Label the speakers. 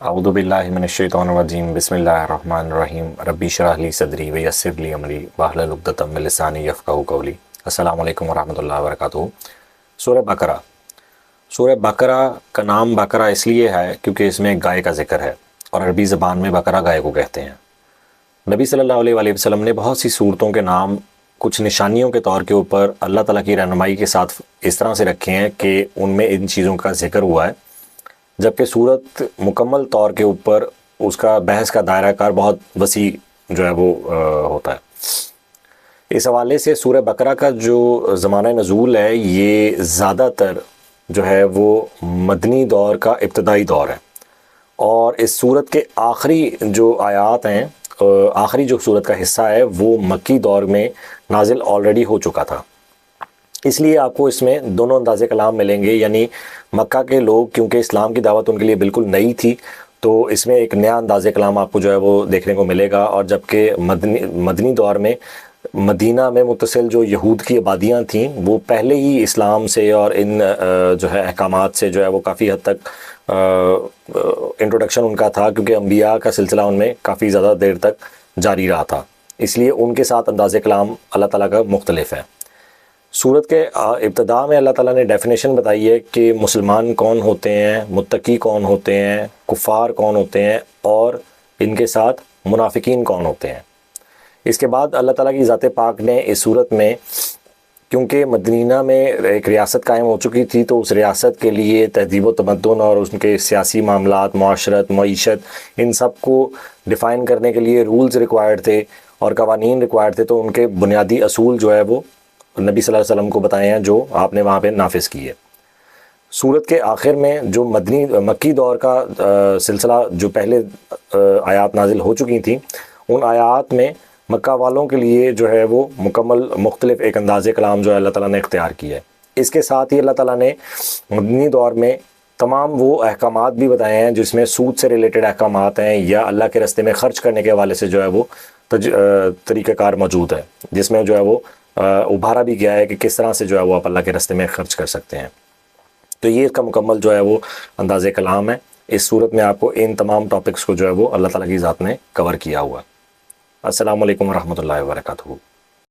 Speaker 1: اعوذ باللہ من الشیطان الرجیم بسم اللہ الرحمن الرحیم ربی اشرح لی صدری ویسر لی امری واحلل عقدۃ من لسانی یفقہوا قولی۔ السلام علیکم ورحمۃ اللہ وبرکاتہ۔ سورہ بقرہ کا نام بقرہ اس لیے ہے کیونکہ اس میں ایک گائے کا ذکر ہے، اور عربی زبان میں بقرہ گائے کو کہتے ہیں۔ نبی صلی اللہ علیہ وآلہ وسلم نے بہت سی صورتوں کے نام کچھ نشانیوں کے طور کے اوپر اللہ تعالیٰ کی رہنمائی کے ساتھ اس طرح سے رکھے ہیں کہ ان میں ان چیزوں کا ذکر ہوا ہے، جبکہ صورت مکمل طور کے اوپر اس کا بحث کا دائرہ کار بہت وسیع جو ہے وہ ہوتا ہے۔ اس حوالے سے سورہ بقرہ کا جو زمانہ نزول ہے یہ زیادہ تر جو ہے وہ مدنی دور کا ابتدائی دور ہے، اور اس صورت کے آخری جو آیات ہیں، آخری جو صورت کا حصہ ہے وہ مکی دور میں نازل آلریڈی ہو چکا تھا۔ اس لیے آپ کو اس میں دونوں انداز کلام ملیں گے، یعنی مکہ کے لوگ کیونکہ اسلام کی دعوت ان کے لیے بالکل نئی تھی، تو اس میں ایک نیا انداز کلام آپ کو جو ہے وہ دیکھنے کو ملے گا، اور جبکہ مدنی دور میں مدینہ میں متصل جو یہود کی آبادیاں تھیں وہ پہلے ہی اسلام سے اور ان جو ہے احکامات سے جو ہے وہ کافی حد تک انٹروڈکشن ان کا تھا، کیونکہ انبیاء کا سلسلہ ان میں کافی زیادہ دیر تک جاری رہا تھا، اس لیے ان کے ساتھ انداز کلام اللہ تعالیٰ کا مختلف ہے۔ سورت کے ابتدا میں اللہ تعالیٰ نے ڈیفینیشن بتائی ہے کہ مسلمان کون ہوتے ہیں، متقی کون ہوتے ہیں، کفار کون ہوتے ہیں، اور ان کے ساتھ منافقین کون ہوتے ہیں۔ اس کے بعد اللہ تعالیٰ کی ذات پاک نے اس صورت میں، کیونکہ مدینہ میں ایک ریاست قائم ہو چکی تھی، تو اس ریاست کے لیے تہذیب و تمدن اور اس کے سیاسی معاملات، معاشرت، معیشت، ان سب کو ڈیفائن کرنے کے لیے رولز ریکوائرڈ تھے اور قوانین ریکوائرڈ تھے، تو ان کے بنیادی اصول جو ہے وہ نبی صلی اللہ علیہ وسلم کو بتائے ہیں جو آپ نے وہاں پہ نافذ کی ہے۔ سورت کے آخر میں جو مکی دور کا سلسلہ جو پہلے آیات نازل ہو چکی تھیں، ان آیات میں مکہ والوں کے لیے جو ہے وہ مکمل مختلف ایک انداز کلام جو ہے اللہ تعالیٰ نے اختیار کیا ہے۔ اس کے ساتھ ہی اللہ تعالیٰ نے مدنی دور میں تمام وہ احکامات بھی بتائے ہیں جس میں سود سے ریلیٹڈ احکامات ہیں، یا اللہ کے راستے میں خرچ کرنے کے حوالے سے جو ہے وہ طریقہ کار موجود ہے، جس میں جو ہے وہ ابھارا بھی گیا ہے کہ کس طرح سے جو ہے وہ آپ اللہ کے راستے میں خرچ کر سکتے ہیں۔ تو یہ اس کا مکمل جو ہے وہ انداز کلام ہے۔ اس صورت میں آپ کو ان تمام ٹاپکس کو جو ہے وہ اللہ تعالیٰ کی ذات نے کور کیا ہوا ہے۔ السلام علیکم ورحمۃ اللہ وبرکاتہ۔